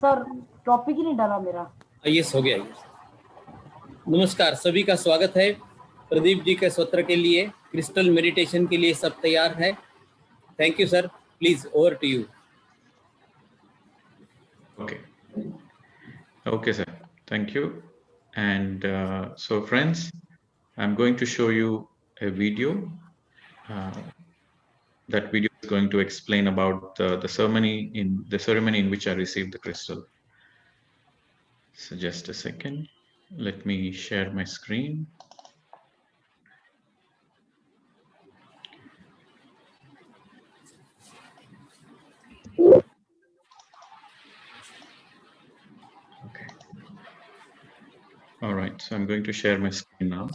Sir topic ही नहीं डाला मेरा। यस हो गया। नमस्कार, सभी का स्वागत है प्रदीप जी के सत्र के लिए। क्रिस्टल मेडिटेशन के लिए सब तैयार है। Thank you sir, please over to you. Okay sir, thank you. And so friends, I'm going to show you a video. That video is going to explain about the ceremony in which I received the crystal. So just a second, let me share my screen. Okay. All right, so I'm going to share my screen now.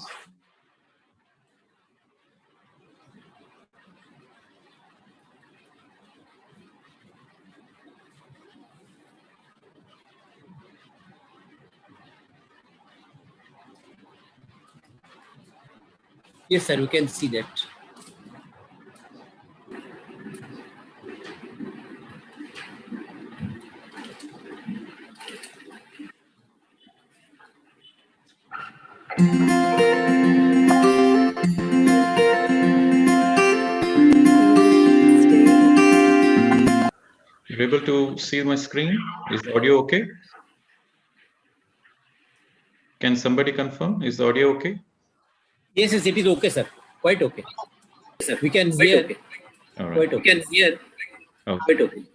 Yes sir, we can see that. You're able to see my screen? Is the audio okay? Can somebody confirm? Is the audio okay? Yes, it is okay sir. Quite okay. Sir, we can hear. Okay. All right. Quite okay. We can hear. Okay. Quite okay.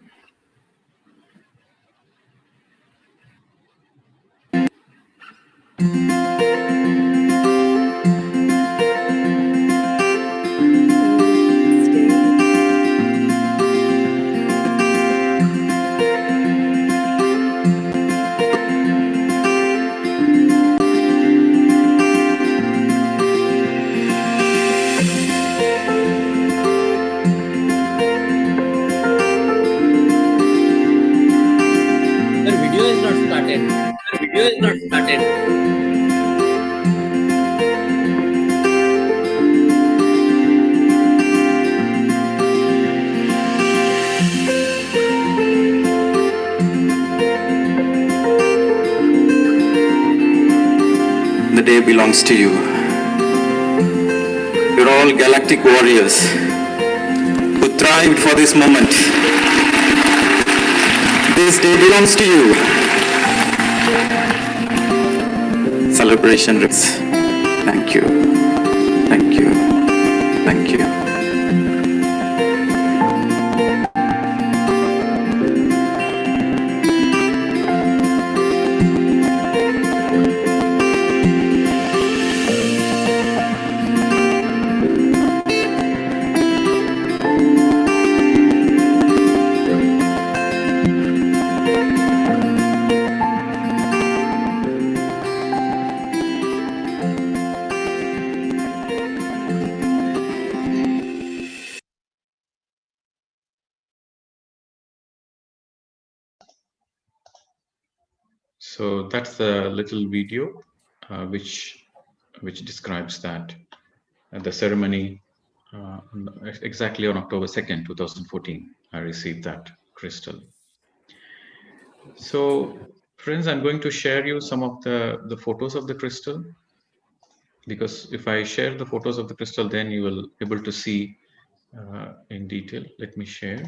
The video is not started. The day belongs to you. You're all galactic warriors who thrived for this moment. This day belongs to you. Celebration. Thank you. Thank you. Thank you. So that's the little video which describes that the ceremony exactly on October 2nd, 2014, I received that crystal. So friends, I'm going to share you some of the photos of the crystal, because if I share the photos of the crystal, then you will be able to see in detail. Let me share.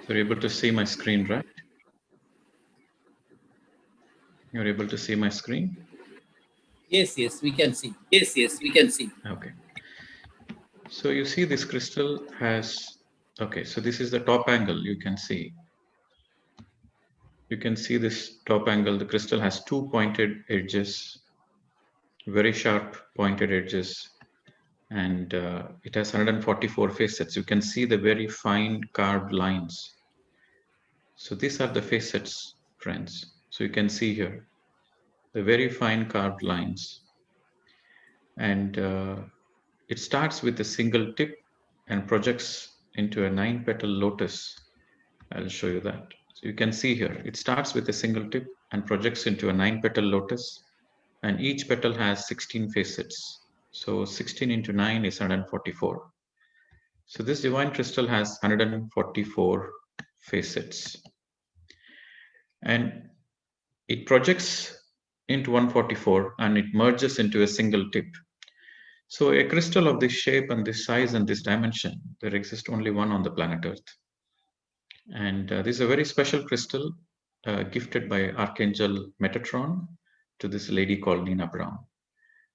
So you're able to see my screen, right? You're able to see my screen? Yes, we can see. Yes, we can see. Okay. So you see this crystal has, okay, so this is the top angle you can see. You can see this top angle. The crystal has two pointed edges, very sharp pointed edges, and it has 144 facets. You can see the very fine carved lines. So these are the facets, friends. So you can see here the very fine carved lines, and it starts with a single tip and projects into a 9-petal lotus. I'll show you that. So you can see here, it starts with a single tip and projects into a 9-petal lotus, and each petal has 16 facets. So 16 into 9 is 144. So this divine crystal has 144 facets, and it projects into 144 and it merges into a single tip. So a crystal of this shape and this size and this dimension, there exists only one on the planet Earth. And this is a very special crystal gifted by Archangel Metatron to this lady called Nina Brown.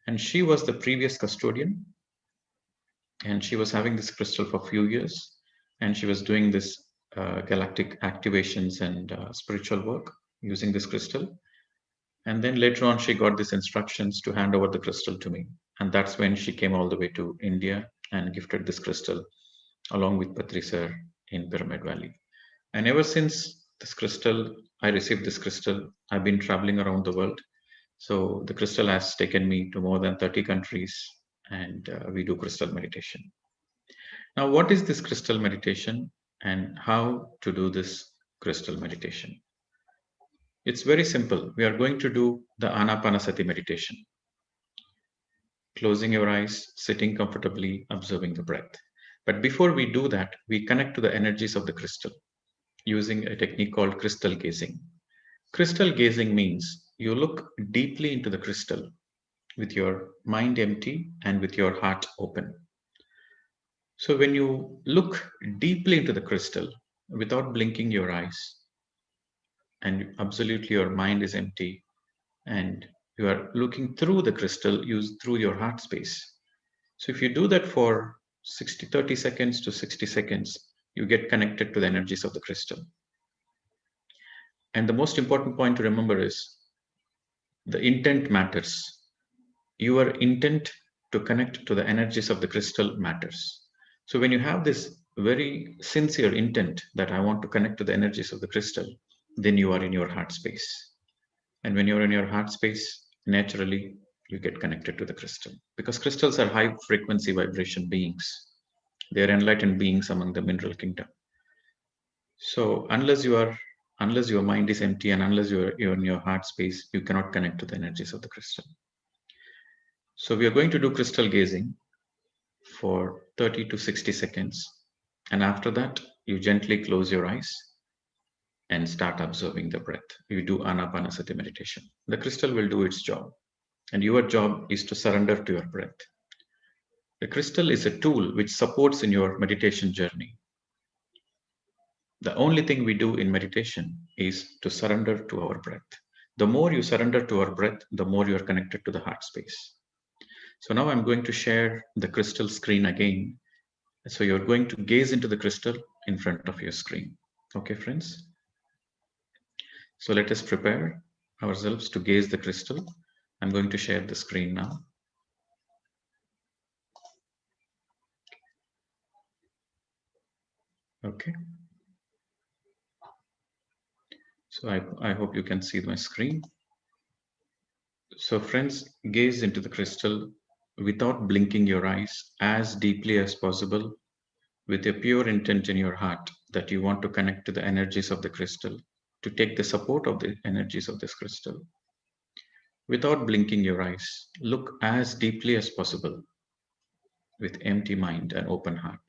And she was the previous custodian, and she was having this crystal for a few years, and she was doing this galactic activations and spiritual work using this crystal. And then later on, she got these instructions to hand over the crystal to me. And that's when she came all the way to India and gifted this crystal along with Patri sir in Pyramid Valley. And ever since this crystal, I received this crystal, I've been traveling around the world. So the crystal has taken me to more than 30 countries, and we do crystal meditation. Now, what is this crystal meditation and how to do this crystal meditation? It's very simple. We are going to do the Anapanasati meditation. Closing your eyes, sitting comfortably, observing the breath. But before we do that, we connect to the energies of the crystal using a technique called crystal gazing. Crystal gazing means you look deeply into the crystal with your mind empty and with your heart open. So when you look deeply into the crystal without blinking your eyes, and absolutely your mind is empty, and you are looking through the crystal through your heart space. So if you do that for 30 seconds to 60 seconds, you get connected to the energies of the crystal. And the most important point to remember is the intent matters. Your intent to connect to the energies of the crystal matters. So when you have this very sincere intent that I want to connect to the energies of the crystal, then you are in your heart space. And when you're in your heart space, naturally you get connected to the crystal, because crystals are high frequency vibration beings. They are enlightened beings among the mineral kingdom. So unless your mind is empty and unless you're in your heart space, you cannot connect to the energies of the crystal. So we are going to do crystal gazing for 30 to 60 seconds. And after that, you gently close your eyes and start observing the breath. You do Anapanasati meditation. The crystal will do its job, and your job is to surrender to your breath. The crystal is a tool which supports in your meditation journey. The only thing we do in meditation is to surrender to our breath. The more you surrender to our breath, the more you are connected to the heart space. So now I'm going to share the crystal screen again. So you're going to gaze into the crystal in front of your screen. Okay, friends? So let us prepare ourselves to gaze the crystal. I'm going to share the screen now. Okay. So I hope you can see my screen. So friends, gaze into the crystal without blinking your eyes as deeply as possible, with a pure intent in your heart that you want to connect to the energies of the crystal, to take the support of the energies of this crystal. Without blinking your eyes, look as deeply as possible with empty mind and open heart.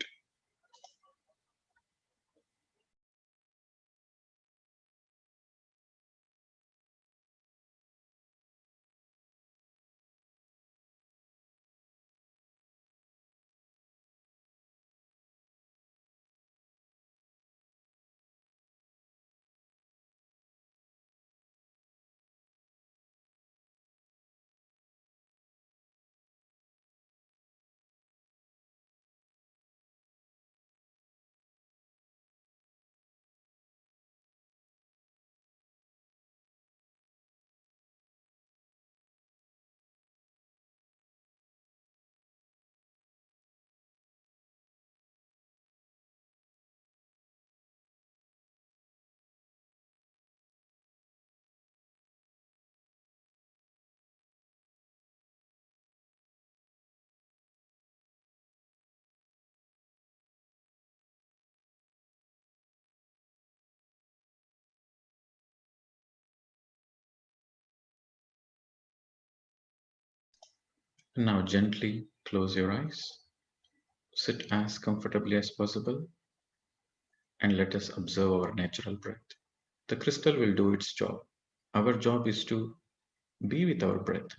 Now gently close your eyes. sit as comfortably as possible and let us observe our natural breath. The crystal will do its job. Our job is to be with our breath,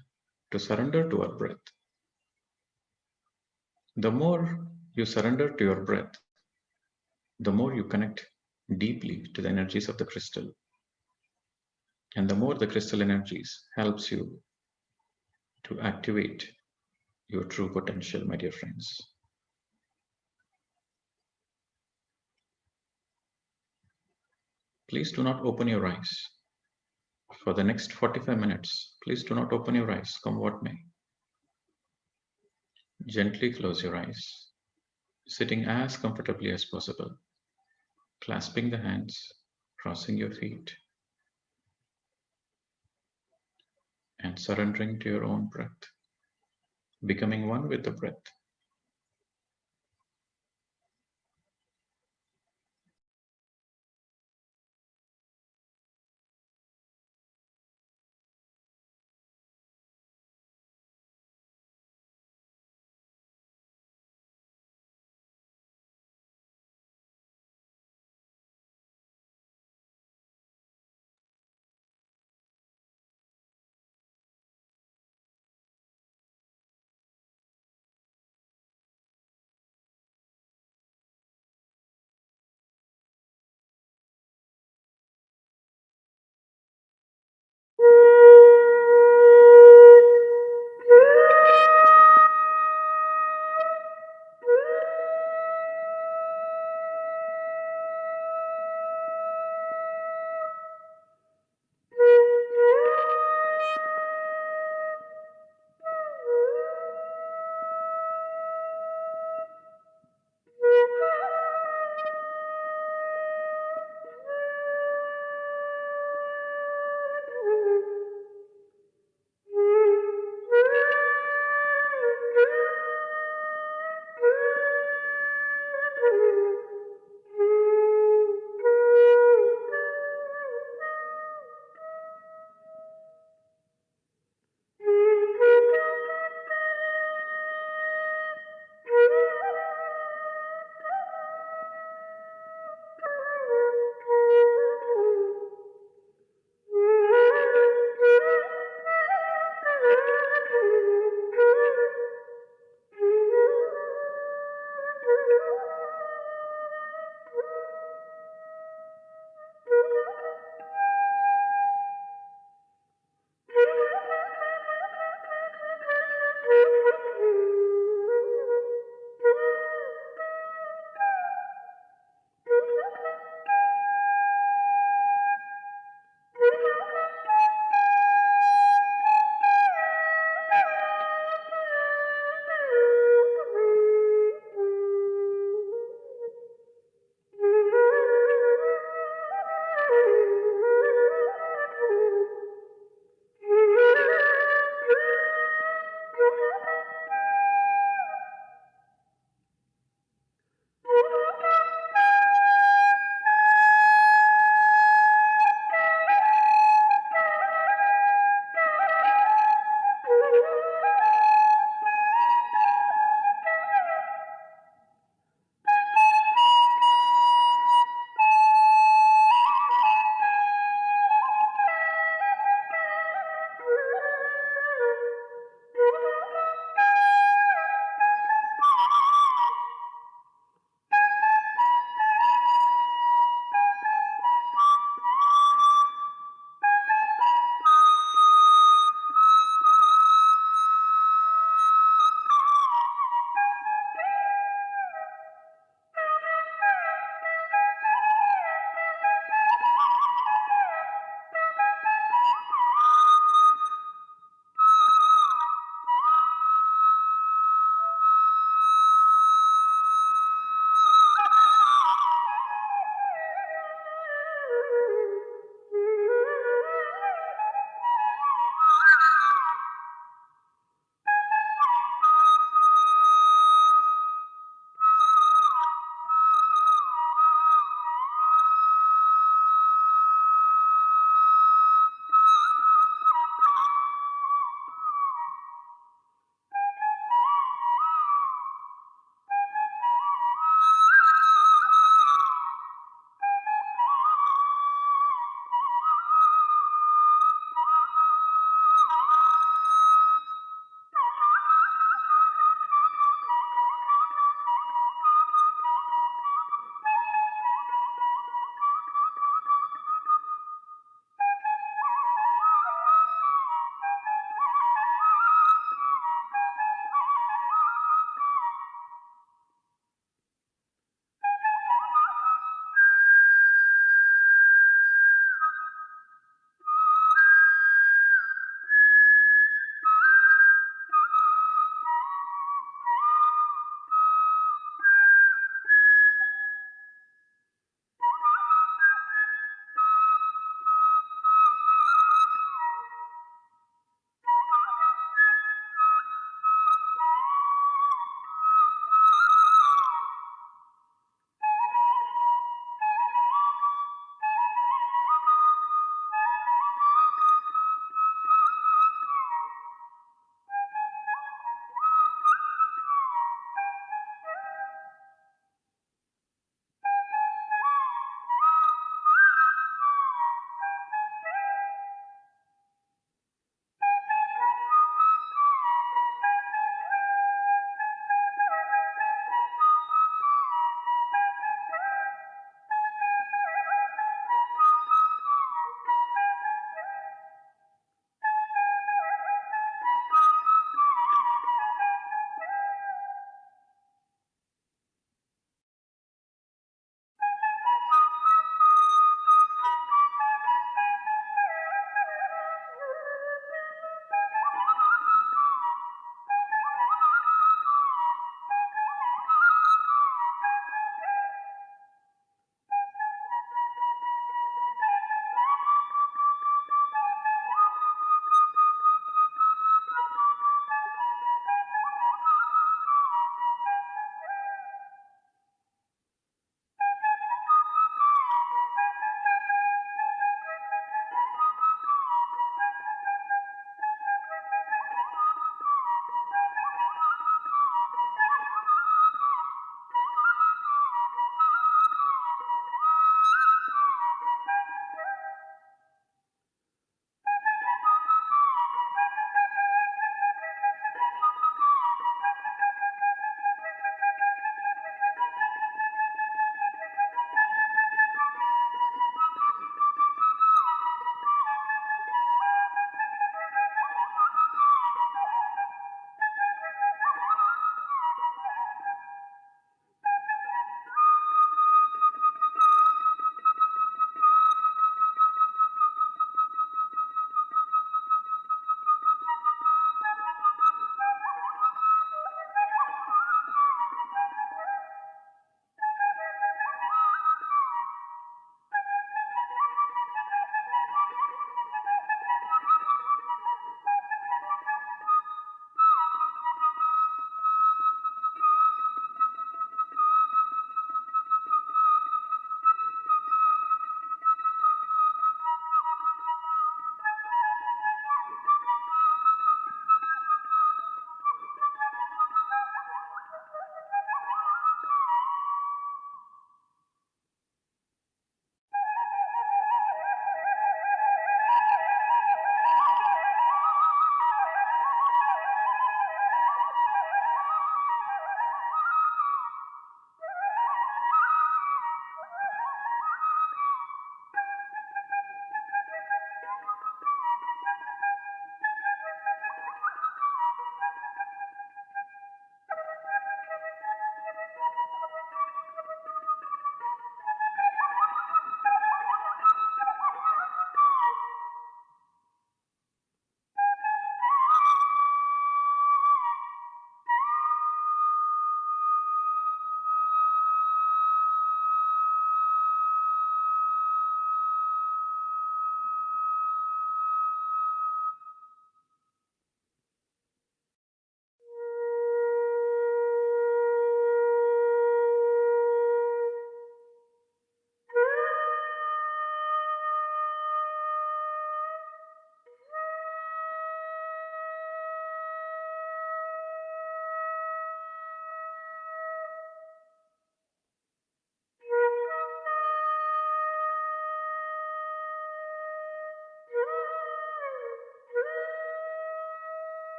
to surrender to our breath. The more you surrender to your breath, the more you connect deeply to the energies of the crystal. And the more the crystal energies helps you to activate your true potential, my dear friends. Please do not open your eyes. For the next 45 minutes, please do not open your eyes, come what may. Gently close your eyes, sitting as comfortably as possible, clasping the hands, crossing your feet, and surrendering to your own breath, becoming one with the breath.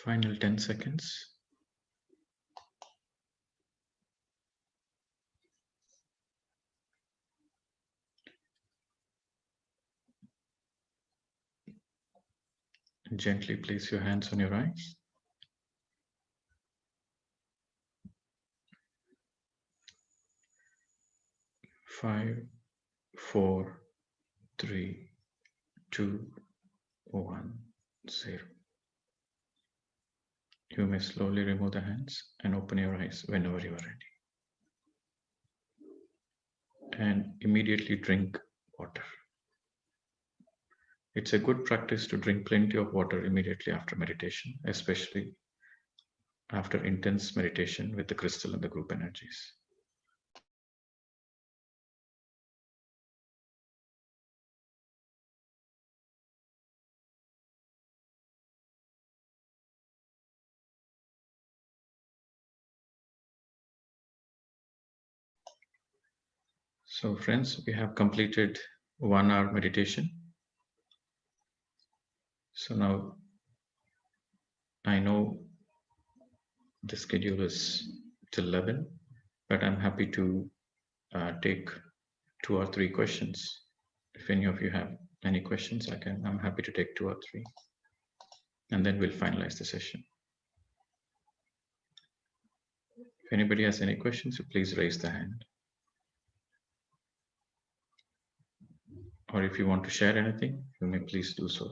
Final 10 seconds. Gently place your hands on your eyes. 5, 4, 3, 2, 1, 0. You may slowly remove the hands and open your eyes whenever you are ready. And immediately drink water. It's a good practice to drink plenty of water immediately after meditation, especially after intense meditation with the crystal and the group energies. So friends, we have completed 1 hour meditation. So now I know the schedule is till 11, but I'm happy to take 2 or 3 questions. If any of you have any questions, I'm happy to take 2 or 3, and then we'll finalize the session. If anybody has any questions, please raise the hand. Or if you want to share anything, you may please do so.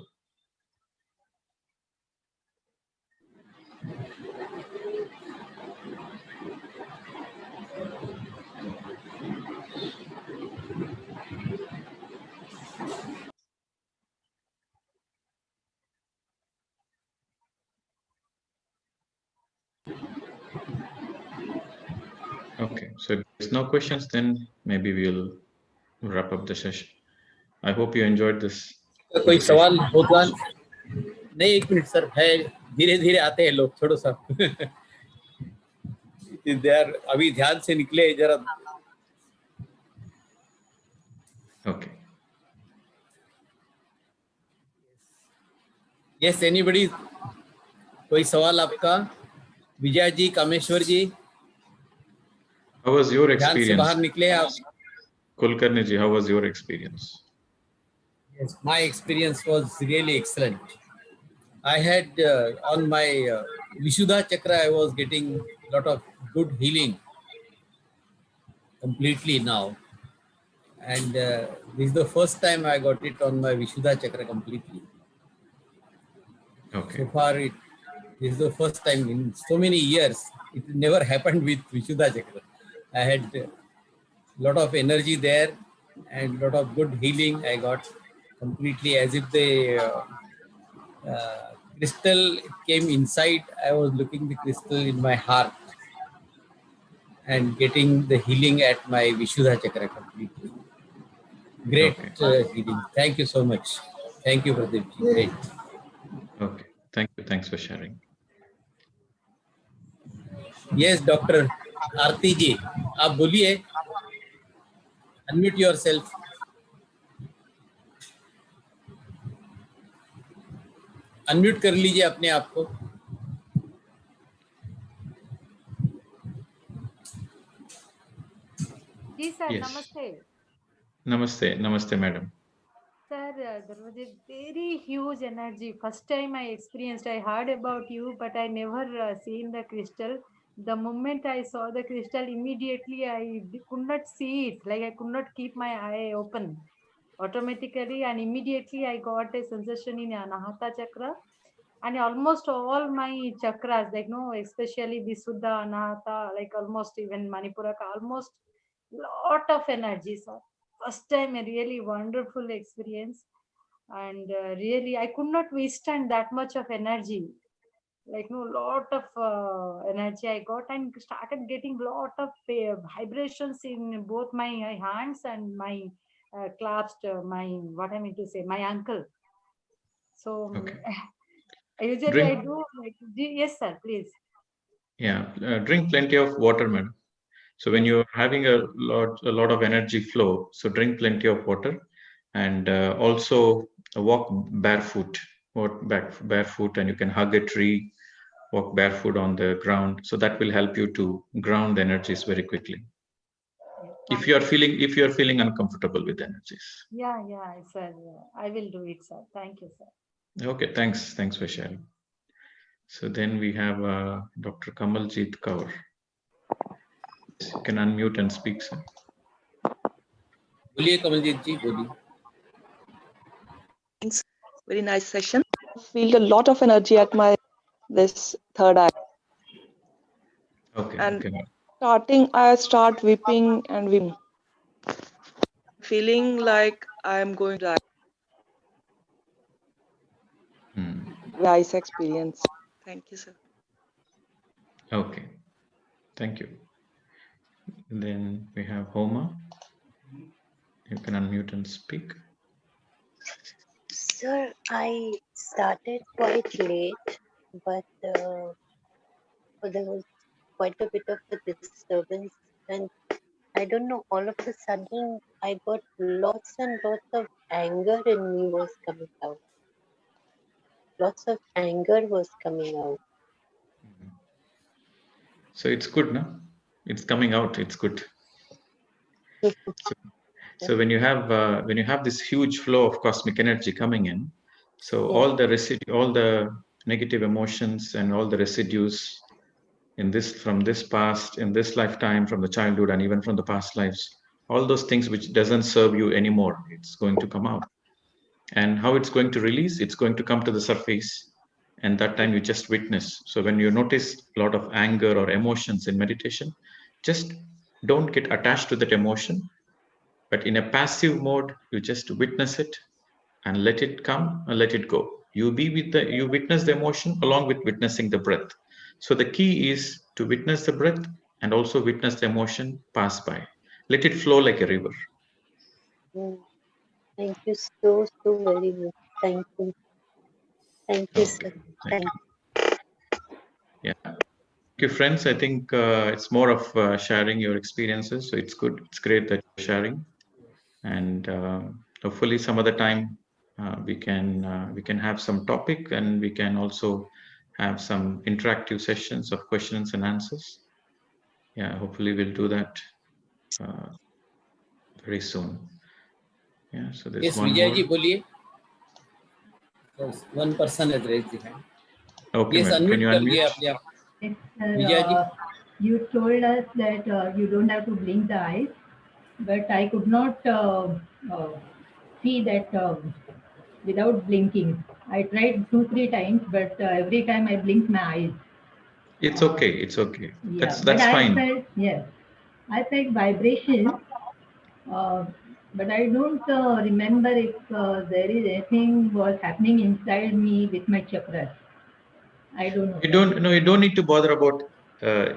Okay, so if there's no questions, then maybe we'll wrap up the session. I hope you enjoyed this. कोई सवाल होगा? नहीं, 1 minute sir, है धीरे धीरे आते हैं लोग, थोड़ा सा अभी ध्यान से निकले जरा. Okay. Yes, anybody? कोई सवाल आपका? विजय जी, कामेश्वर जी, How was your ध्यान से experience? बाहर निकले आप. Kulkarni ji, how was your experience? Yes, my experience was really excellent. I had on my Vishuddha chakra, I was getting a lot of good healing completely now. And this is the first time I got it on my Vishuddha chakra completely. Okay. So far, this is the first time in so many years. It never happened with Vishuddha chakra. I had a lot of energy there and a lot of good healing. I got completely as if the crystal came inside. I was looking the crystal in my heart and getting the healing at my Vishuddha chakra completely. Great healing. Thank you so much. Thank you, Pradeep ji. Great. Okay. Thank you. Thanks for sharing. Yes, Dr. Aarti ji, आप बोलिए. Unmute yourself. Unmute कर लीजिए अपने आप को. जी sir, Yes. नमस्ते. Namaste. Namaste, madam. Sir, there was a very huge energy. First time I experienced, I heard about you, but I never seen the crystal. The moment I saw the crystal, immediately I could not see it. Like I could not keep my eye open automatically, and immediately I got a sensation in Anahata chakra. And almost all my chakras, like no, especially Visuddha, Anahata, like almost even Manipuraka, almost lot of energy, sir. First time a really wonderful experience, and really I could not withstand that much of energy. Like no, lot of energy I got, and started getting lot of vibrations in both my hands and my clasped my, what I mean to say, my ankle. So Okay. usually I do like, yes sir, please. Yeah, drink plenty of water, madam. So when you're having a lot of energy flow, so drink plenty of water, and also walk barefoot, barefoot, and you can hug a tree walk barefoot on the ground. So that will help you to ground the energies very quickly. If you are feeling uncomfortable with energies. Yeah, sir. I will do it, sir. Thank you, sir. Okay, thanks for sharing. So then we have Dr. Kamaljeet Kaur. You can unmute and speak, sir. बोलिए कमलजीत जी, बोलिए. Thanks. Very nice session. I feel a lot of energy at my this third eye. Okay. And Okay. I start weeping and weeping, feeling like I am going to die. Nice experience. Thank you, sir. Okay. Thank you. And then we have Homa. You can unmute and speak. Sir, I started quite late, but there was quite a bit of a disturbance, and I don't know, all of a sudden I got lots and lots of anger in me was coming out. Lots of anger was coming out. So it's good, no? It's coming out. It's good. So when you have this huge flow of cosmic energy coming in, so all the negative emotions and all the residues from this past, in this lifetime, from the childhood, and even from the past lives, all those things which doesn't serve you anymore, it's going to come out. And how it's going to release? It's going to come to the surface, and that time you just witness. So when you notice a lot of anger or emotions in meditation, just don't get attached to that emotion, but in a passive mode, you just witness it and let it come and let it go. You witness the emotion along with witnessing the breath. So the key is to witness the breath and also witness the emotion pass by. Let it flow like a river. Thank you so very much. Thank you. Thank you, sir. Thank you. Yeah. Thank you, friends. I think it's more of sharing your experiences. So it's good. It's great that you're sharing. And hopefully some other time we can have some topic, and we can also have some interactive sessions of questions and answers. Yeah, hopefully we'll do that very soon. Yeah, so there's one Vijay more. ji, बोलिए. One person has raised the hand. Okay, Yes, can you unmute? अपने आप. Yes, Vijay ji. you told us that you don't have to blink the eyes, but I could not see that without blinking. I tried 2-3 times, but every time I blinked my eyes. It's okay. It's okay. Yeah, That's fine. I felt vibration, but I don't remember if there is anything was happening inside me with my chakras. I don't know. You don't need to bother about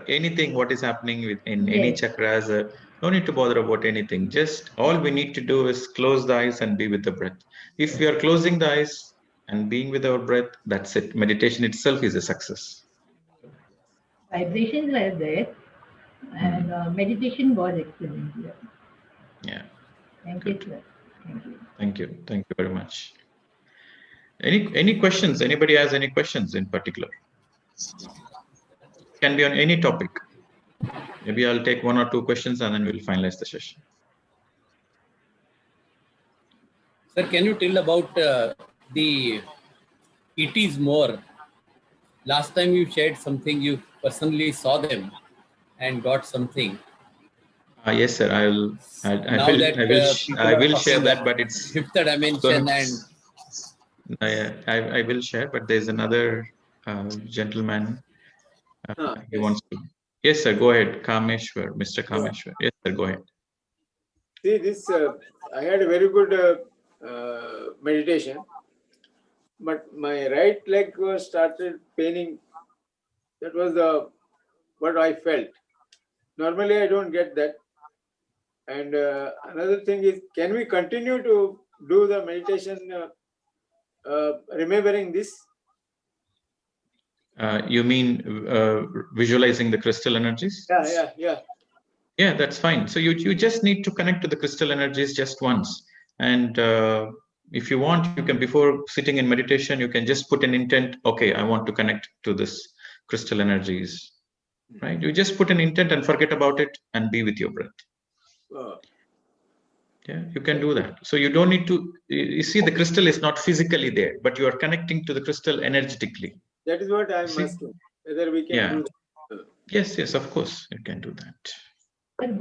anything what is happening in any chakras. No need to bother about anything. Just all we need to do is close the eyes and be with the breath. If we are closing the eyes and being with our breath, that's it. Meditation itself is a success. Vibrations were there, and meditation was excellent. Yeah. Thank Good. you, sir. Thank you. Thank you. Thank you very much. Any questions? Anybody has any questions in particular? Can be on any topic. Maybe I'll take 1 or 2 questions and then we'll finalize the session. Sir, can you tell about the ETs more? Last time you shared something, you personally saw them and got something. Yes, sir. I will share that, but it's fifth dimension I will share, but there's another gentleman. He wants to. Yes, sir. Go ahead, Kameshwar, Mr. Kameshwar. Yes, sir. Go ahead. See this. I had a very good meditation, but my right leg was started paining. That was what I felt. Normally, I don't get that. And another thing is, can we continue to do the meditation remembering this? You mean visualizing the crystal energies? Yeah. Yeah, that's fine. So you just need to connect to the crystal energies just once. And if you want, you can, before sitting in meditation, you can just put an intent, okay, I want to connect to this. crystal energies, right? You just put an intent and forget about it and be with your breath. Yeah, you can do that. So you don't need to, you see the crystal is not physically there, but you are connecting to the crystal energetically. That is what I'm asking, whether we can do that. Yes, of course, you can do that.